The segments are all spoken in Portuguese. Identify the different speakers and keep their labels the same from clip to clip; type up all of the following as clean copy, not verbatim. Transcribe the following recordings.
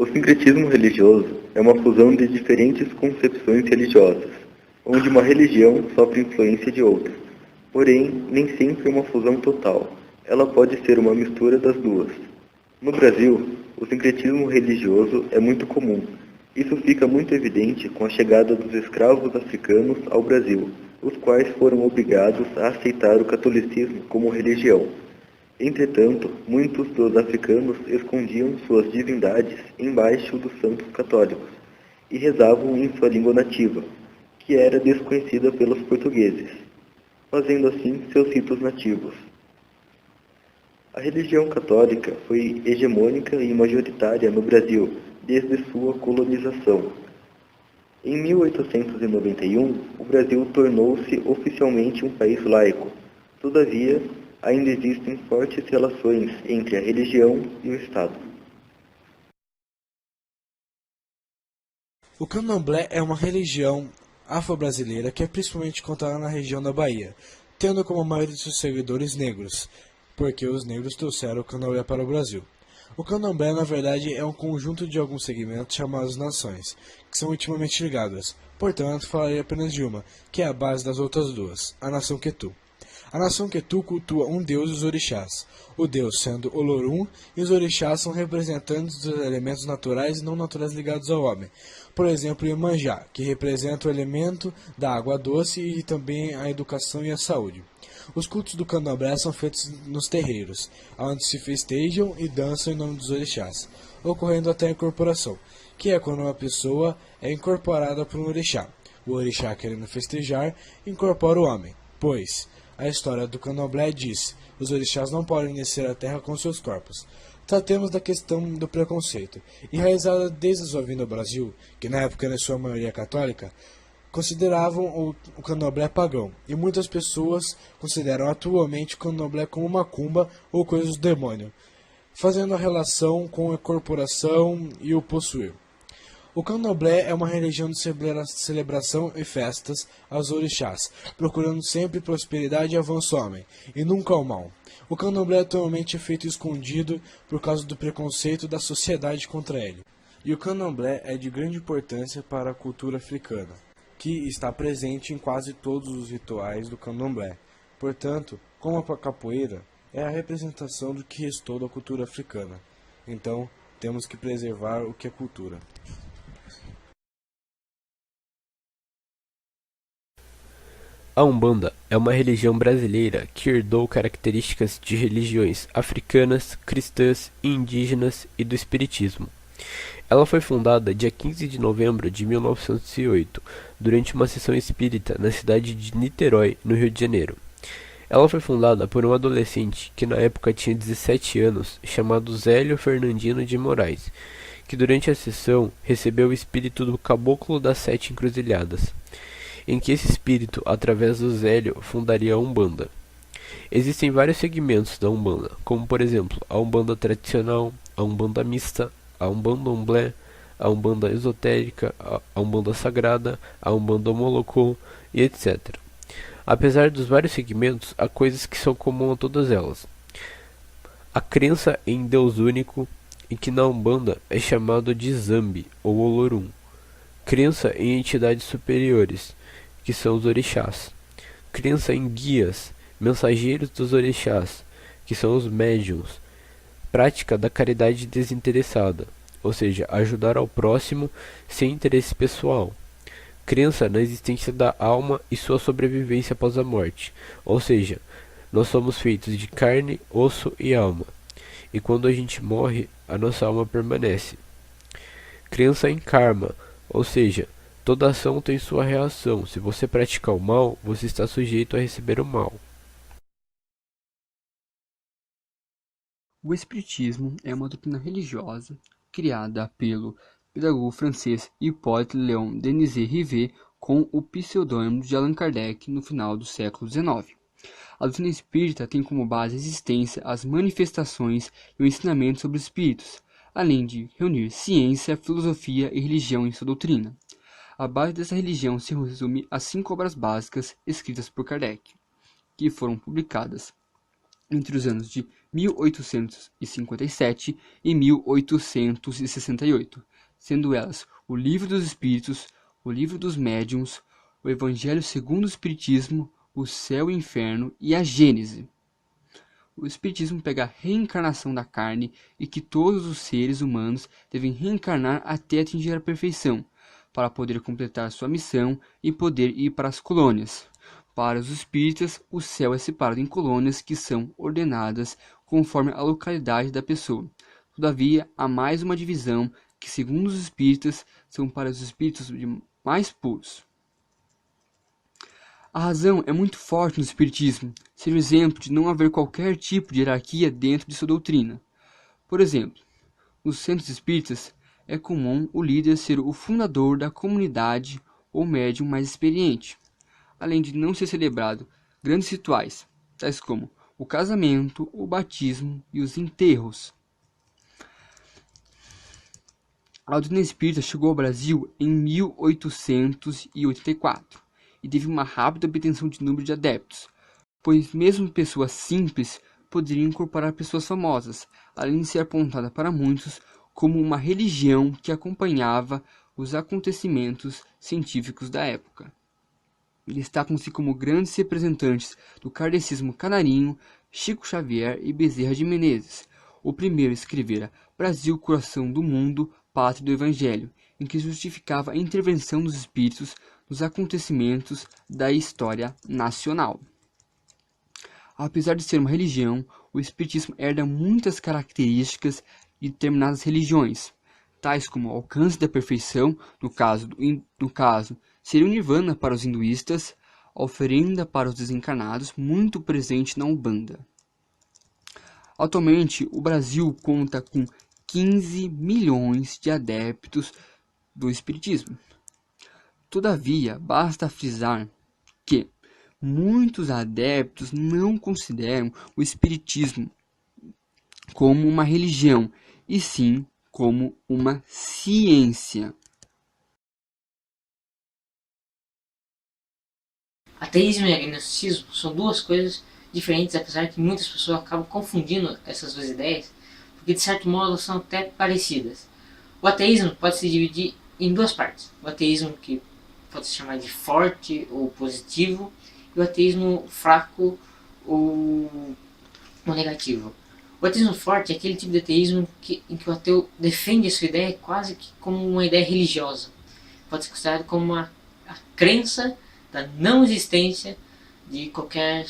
Speaker 1: O sincretismo religioso é uma fusão de diferentes concepções religiosas, onde uma religião sofre influência de outra. Porém, nem sempre é uma fusão total. Ela pode ser uma mistura das duas. No Brasil, o sincretismo religioso é muito comum. Isso fica muito evidente com a chegada dos escravos africanos ao Brasil, os quais foram obrigados a aceitar o catolicismo como religião. Entretanto, muitos dos africanos escondiam suas divindades embaixo dos santos católicos e rezavam em sua língua nativa, que era desconhecida pelos portugueses, fazendo assim seus ritos nativos. A religião católica foi hegemônica e majoritária no Brasil desde sua colonização. Em 1891, o Brasil tornou-se oficialmente um país laico. Todavia, ainda existem fortes relações entre a religião e o Estado.
Speaker 2: O candomblé é uma religião afro-brasileira que é principalmente encontrada na região da Bahia, tendo como maioria de seus seguidores negros, porque os negros trouxeram o candomblé para o Brasil. O candomblé, na verdade, é um conjunto de alguns segmentos chamados nações, que são intimamente ligadas. Portanto, falarei apenas de uma, que é a base das outras duas, a nação Quetu. A nação Quetu cultua um deus e os orixás, o deus sendo Olorum e os orixás são representantes dos elementos naturais e não naturais ligados ao homem. Por exemplo, Iemanjá, que representa o elemento da água doce e também a educação e a saúde. Os cultos do candomblé são feitos nos terreiros, onde se festejam e dançam em nome dos orixás, ocorrendo até a incorporação, que é quando uma pessoa é incorporada por um orixá. O orixá, querendo festejar, incorpora o homem, pois a história do candomblé diz: os orixás não podem descer à terra com seus corpos. Tratemos da questão do preconceito, enraizada desde a sua vinda ao Brasil, que na época era sua maioria católica, consideravam o candomblé pagão, e muitas pessoas consideram atualmente o candomblé como macumba ou coisa do demônio, fazendo a relação com a corporação e o possuir. O candomblé é uma religião de celebração e festas aos orixás, procurando sempre prosperidade e avanço ao homem, e nunca ao mal. O candomblé atualmente é feito escondido por causa do preconceito da sociedade contra ele. E o candomblé é de grande importância para a cultura africana, que está presente em quase todos os rituais do candomblé. Portanto, como a capoeira, é a representação do que restou da cultura africana. Então, temos que preservar o que é cultura.
Speaker 3: A Umbanda é uma religião brasileira que herdou características de religiões africanas, cristãs, indígenas e do espiritismo. Ela foi fundada dia 15 de novembro de 1908, durante uma sessão espírita na cidade de Niterói, no Rio de Janeiro. Ela foi fundada por um adolescente que na época tinha 17 anos, chamado Zélio Fernandino de Moraes, que durante a sessão recebeu o espírito do Caboclo das Sete Encruzilhadas, em que esse espírito, através do Zélio, fundaria a Umbanda. Existem vários segmentos da Umbanda, como por exemplo a Umbanda tradicional, a Umbanda mista, a Umbanda Omblé, a Umbanda esotérica, a Umbanda sagrada, a Umbanda Molocô e etc. Apesar dos vários segmentos, há coisas que são comuns a todas elas. A crença em Deus único, e que na Umbanda é chamado de Zambi ou Olorum. Crença em entidades superiores, que são os orixás. Crença em guias, mensageiros dos orixás, que são os médiuns. Prática da caridade desinteressada, ou seja, ajudar ao próximo sem interesse pessoal. Crença na existência da alma e sua sobrevivência após a morte, ou seja, nós somos feitos de carne, osso e alma, e quando a gente morre, a nossa alma permanece. Crença em karma, ou seja, toda ação tem sua reação. Se você praticar o mal, você está sujeito a receber o mal.
Speaker 4: O Espiritismo é uma doutrina religiosa criada pelo pedagogo francês Hippolyte-Léon Denis-Rivet com o pseudônimo de Allan Kardec no final do século XIX. A doutrina espírita tem como base a existência, as manifestações e o ensinamento sobre os espíritos, além de reunir ciência, filosofia e religião em sua doutrina. A base dessa religião se resume a 5 obras básicas escritas por Kardec, que foram publicadas entre os anos de 1857 e 1868, sendo elas o Livro dos Espíritos, o Livro dos Médiuns, o Evangelho segundo o Espiritismo, o Céu e o Inferno e a Gênese. O Espiritismo pega a reencarnação da carne e que todos os seres humanos devem reencarnar até atingir a perfeição, para poder completar sua missão e poder ir para as colônias. Para os espíritas, o céu é separado em colônias que são ordenadas conforme a localidade da pessoa. Todavia, há mais uma divisão que, segundo os espíritas, são para os espíritos mais puros. A razão é muito forte no Espiritismo, ser o exemplo de não haver qualquer tipo de hierarquia dentro de sua doutrina. Por exemplo, nos centros espíritas é comum o líder ser o fundador da comunidade ou médium mais experiente, além de não ser celebrado grandes rituais, tais como o casamento, o batismo e os enterros. A doutrina espírita chegou ao Brasil em 1884 e teve uma rápida obtenção de número de adeptos, pois mesmo pessoas simples poderiam incorporar pessoas famosas, além de ser apontada para muitos como uma religião que acompanhava os acontecimentos científicos da época. Destacam-se como grandes representantes do kardecismo canarinho Chico Xavier e Bezerra de Menezes, o primeiro escrevera Brasil, coração do mundo, pátria do Evangelho, em que justificava a intervenção dos espíritos nos acontecimentos da história nacional. Apesar de ser uma religião, o espiritismo herda muitas características de determinadas religiões, tais como o alcance da perfeição, no caso seria o nirvana para os hinduístas, a oferenda para os desencarnados, muito presente na Umbanda. Atualmente, o Brasil conta com 15 milhões de adeptos do espiritismo. Todavia, basta frisar que muitos adeptos não consideram o espiritismo como uma religião, e sim como uma ciência.
Speaker 5: Ateísmo e agnosticismo são duas coisas diferentes, apesar que muitas pessoas acabam confundindo essas duas ideias, porque de certo modo elas são até parecidas. O ateísmo pode se dividir em duas partes: o ateísmo que pode se chamar de forte ou positivo, e o ateísmo fraco ou negativo. O ateísmo forte é aquele tipo de ateísmo em que o ateu defende a sua ideia quase que como uma ideia religiosa. Pode ser considerado como a crença da não existência de qualquer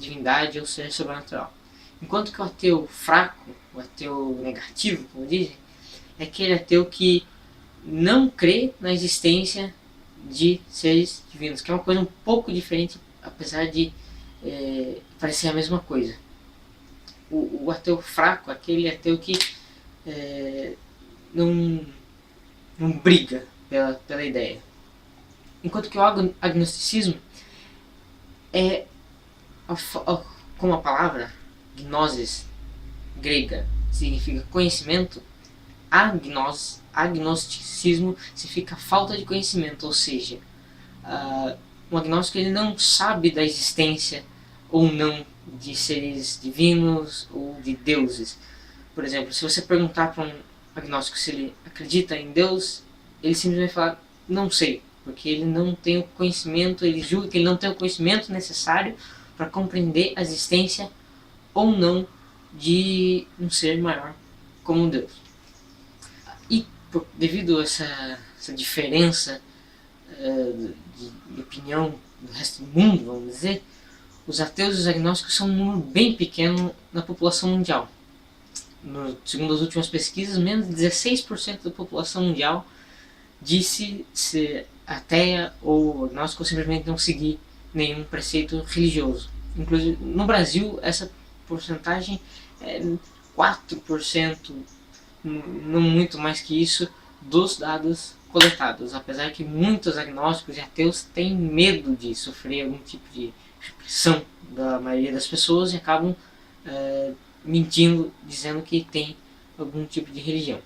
Speaker 5: divindade ou ser sobrenatural. Enquanto que o ateu fraco, o ateu negativo, como dizem, é aquele ateu que não crê na existência de seres divinos, que é uma coisa um pouco diferente, apesar de parecer a mesma coisa. O ateu fraco, aquele ateu que não briga pela ideia. Enquanto que o agnosticismo é, como a palavra gnosis grega significa conhecimento, agnosticismo significa falta de conhecimento, ou seja, um agnóstico ele não sabe da existência ou não de seres divinos ou de deuses. Por exemplo, se você perguntar para um agnóstico se ele acredita em Deus, ele simplesmente vai falar, não sei, porque ele não tem o conhecimento, ele julga que ele não tem o conhecimento necessário para compreender a existência ou não de um ser maior como um Deus. E devido a essa diferença de opinião do resto do mundo, vamos dizer, os ateus e os agnósticos são um número bem pequeno na população mundial. Segundo as últimas pesquisas, menos de 16% da população mundial disse ser ateia ou agnóstico ou simplesmente não seguir nenhum preceito religioso. Inclusive, no Brasil, essa porcentagem é 4%, não muito mais que isso, dos dados coletados, apesar que muitos agnósticos e ateus têm medo de sofrer algum tipo de repressão da maioria das pessoas e acabam mentindo, dizendo que tem algum tipo de religião.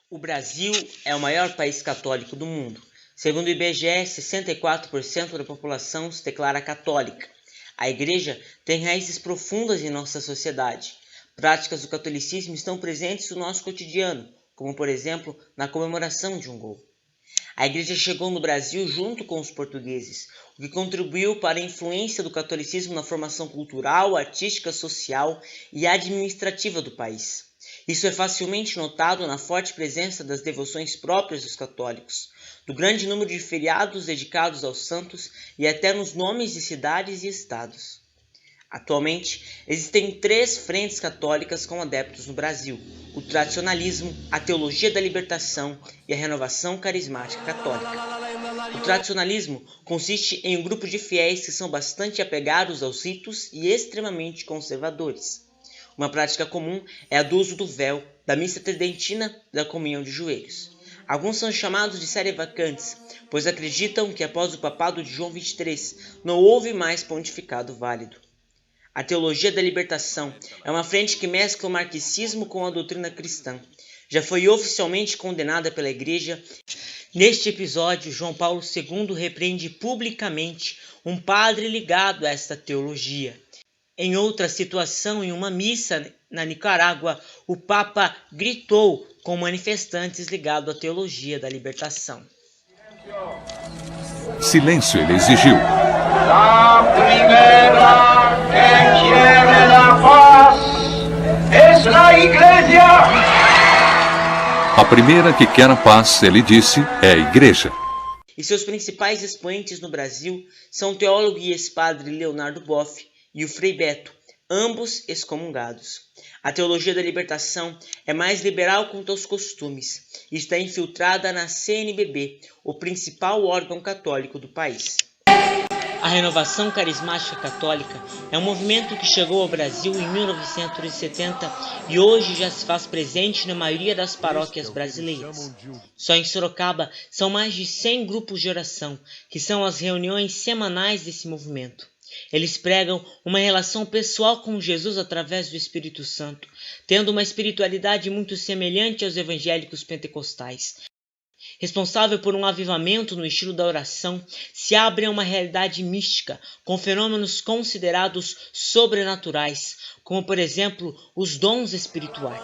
Speaker 6: O Brasil é o maior país católico do mundo. Segundo o IBGE, 64% da população se declara católica. A Igreja tem raízes profundas em nossa sociedade. Práticas do catolicismo estão presentes no nosso cotidiano, como por exemplo na comemoração de um gol. A Igreja chegou no Brasil junto com os portugueses, o que contribuiu para a influência do catolicismo na formação cultural, artística, social e administrativa do país. Isso é facilmente notado na forte presença das devoções próprias dos católicos, do grande número de feriados dedicados aos santos e até nos nomes de cidades e estados. Atualmente, existem 3 frentes católicas com adeptos no Brasil: o tradicionalismo, a teologia da libertação e a renovação carismática católica. O tradicionalismo consiste em um grupo de fiéis que são bastante apegados aos ritos e extremamente conservadores. Uma prática comum é a do uso do véu, da missa tridentina e da comunhão de joelhos. Alguns são chamados de serevacantes, pois acreditam que após o papado de João XXIII não houve mais pontificado válido. A teologia da libertação é uma frente que mescla o marxismo com a doutrina cristã. Já foi oficialmente condenada pela Igreja. Neste episódio, João Paulo II repreende publicamente um padre ligado a esta teologia. Em outra situação, em uma missa na Nicarágua, o Papa gritou com manifestantes ligados à teologia da libertação.
Speaker 7: Silêncio, ele exigiu.
Speaker 8: La primera que quiere la paz es la Iglesia.
Speaker 7: A primeira que quer a paz, ele disse, é a Igreja.
Speaker 6: E seus principais expoentes no Brasil são o teólogo e ex-padre Leonardo Boff e o Frei Beto, ambos excomungados. A teologia da libertação é mais liberal quanto aos costumes e está infiltrada na CNBB, o principal órgão católico do país. A Renovação Carismática Católica é um movimento que chegou ao Brasil em 1970 e hoje já se faz presente na maioria das paróquias brasileiras. Só em Sorocaba são mais de 100 grupos de oração, que são as reuniões semanais desse movimento. Eles pregam uma relação pessoal com Jesus através do Espírito Santo, tendo uma espiritualidade muito semelhante aos evangélicos pentecostais. Responsável por um avivamento no estilo da oração, se abre a uma realidade mística, com fenômenos considerados sobrenaturais, como por exemplo os dons espirituais.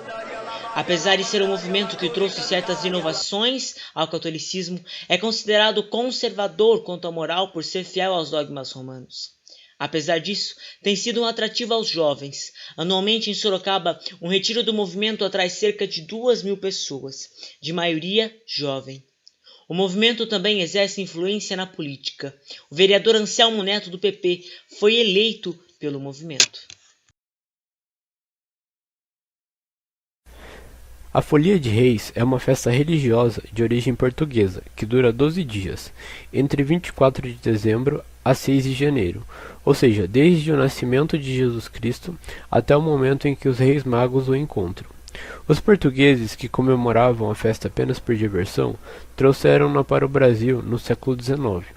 Speaker 6: Apesar de ser um movimento que trouxe certas inovações ao catolicismo, é considerado conservador quanto à moral por ser fiel aos dogmas romanos. Apesar disso, tem sido um atrativo aos jovens. Anualmente em Sorocaba, um retiro do movimento atrai cerca de 2.000 pessoas, de maioria jovem. O movimento também exerce influência na política. O vereador Anselmo Neto do PP foi eleito pelo movimento.
Speaker 3: A Folia de Reis é uma festa religiosa de origem portuguesa que dura 12 dias, entre 24 de dezembro a 6 de janeiro, ou seja, desde o nascimento de Jesus Cristo até o momento em que os reis magos o encontram. Os portugueses, que comemoravam a festa apenas por diversão, trouxeram-na para o Brasil no século XIX,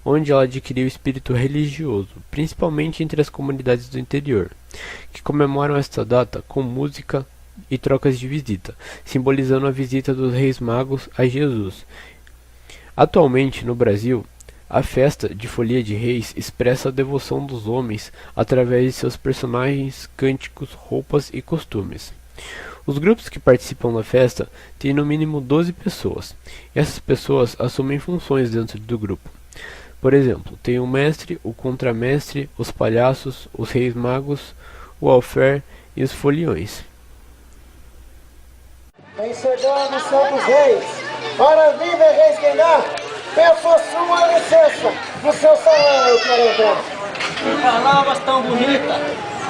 Speaker 3: onde ela adquiriu espírito religioso, principalmente entre as comunidades do interior, que comemoram esta data com música e trocas de visita, simbolizando a visita dos reis magos a Jesus. Atualmente, no Brasil, a festa de Folia de Reis expressa a devoção dos homens através de seus personagens, cânticos, roupas e costumes. Os grupos que participam da festa têm no mínimo 12 pessoas, e essas pessoas assumem funções dentro do grupo. Por exemplo, tem o mestre, o contramestre, os palhaços, os reis magos, o alfer e os foliões.
Speaker 9: Vem chegando o Santos Reis, para vir ver Reis reinar, peço a sua licença, no seu salão eu quero entrar.
Speaker 10: Palavras tão bonitas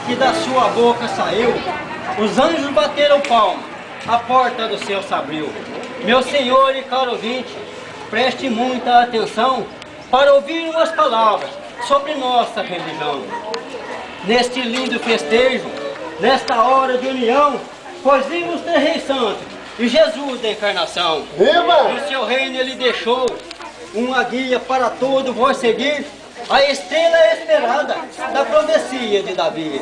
Speaker 10: que da sua boca saiu, os anjos bateram palma, a porta do céu se abriu. Meu senhor e caro ouvinte, preste muita atenção para ouvir umas palavras sobre nossa religião. Neste lindo festejo, nesta hora de união, pois vimos ter Rei Santo e Jesus da encarnação.
Speaker 9: Viva!
Speaker 10: No seu reino ele deixou uma guia para todo vós seguir, a estrela esperada da profecia de Davi.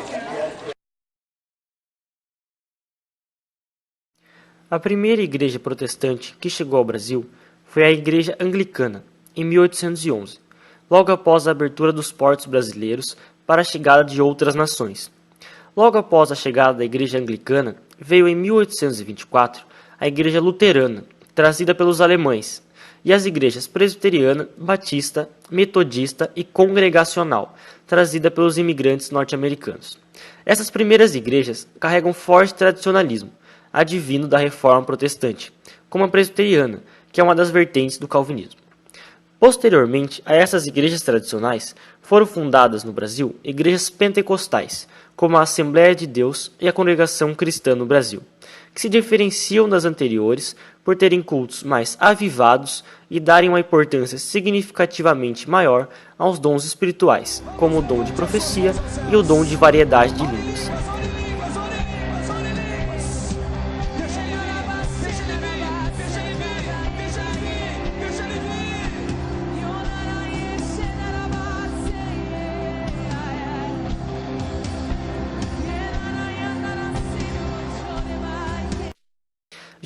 Speaker 11: A primeira igreja protestante que chegou ao Brasil foi a Igreja Anglicana, em 1811, logo após a abertura dos portos brasileiros para a chegada de outras nações. Logo após a chegada da Igreja Anglicana, veio em 1824 a Igreja Luterana, trazida pelos alemães, e as igrejas presbiteriana, batista, metodista e congregacional, trazida pelos imigrantes norte-americanos. Essas primeiras igrejas carregam forte tradicionalismo, advindo da Reforma Protestante, como a presbiteriana, que é uma das vertentes do calvinismo. Posteriormente a essas igrejas tradicionais, foram fundadas no Brasil igrejas pentecostais, como a Assembleia de Deus e a Congregação Cristã no Brasil, que se diferenciam das anteriores por terem cultos mais avivados e darem uma importância significativamente maior aos dons espirituais, como o dom de profecia e o dom de variedade de línguas.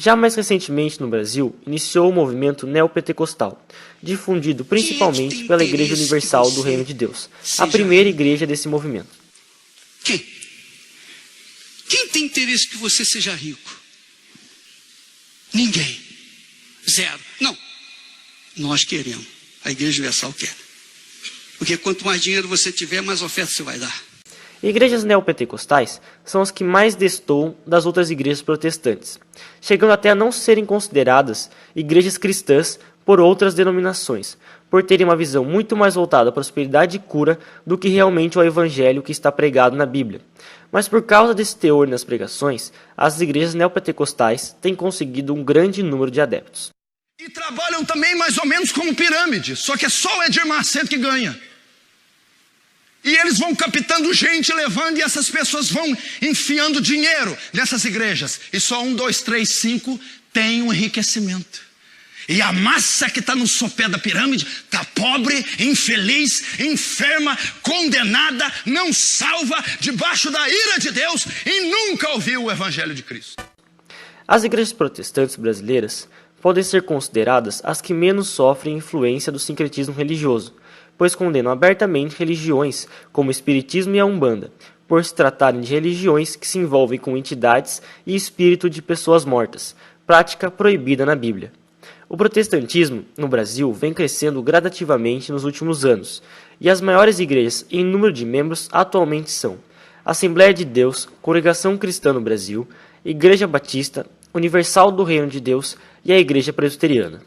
Speaker 11: Já mais recentemente no Brasil, iniciou o movimento neopentecostal, difundido principalmente pela Igreja Universal do Reino de Deus, a primeira igreja desse movimento.
Speaker 12: Quem tem interesse que você seja rico? Ninguém. Zero. Não. Nós queremos. A Igreja Universal quer. Porque quanto mais dinheiro você tiver, mais oferta você vai dar.
Speaker 11: Igrejas neopentecostais são as que mais destoam das outras igrejas protestantes, chegando até a não serem consideradas igrejas cristãs por outras denominações, por terem uma visão muito mais voltada à prosperidade e cura do que realmente ao evangelho que está pregado na Bíblia. Mas por causa desse teor nas pregações, as igrejas neopentecostais têm conseguido um grande número de adeptos.
Speaker 12: E trabalham também mais ou menos como pirâmide, só que é só o Edir Macedo que ganha. E eles vão captando gente, levando, e essas pessoas vão enfiando dinheiro nessas igrejas. E só 1, 2, 3, 5 tem um enriquecimento. E a massa que está no sopé da pirâmide está pobre, infeliz, enferma, condenada, não salva, debaixo da ira de Deus e nunca ouviu o Evangelho de Cristo.
Speaker 11: As igrejas protestantes brasileiras podem ser consideradas as que menos sofrem influência do sincretismo religioso, pois condenam abertamente religiões como o Espiritismo e a Umbanda, por se tratarem de religiões que se envolvem com entidades e espírito de pessoas mortas, prática proibida na Bíblia. O protestantismo no Brasil vem crescendo gradativamente nos últimos anos, e as maiores igrejas em número de membros atualmente são Assembleia de Deus, Congregação Cristã no Brasil, Igreja Batista, Universal do Reino de Deus e a Igreja Presbiteriana.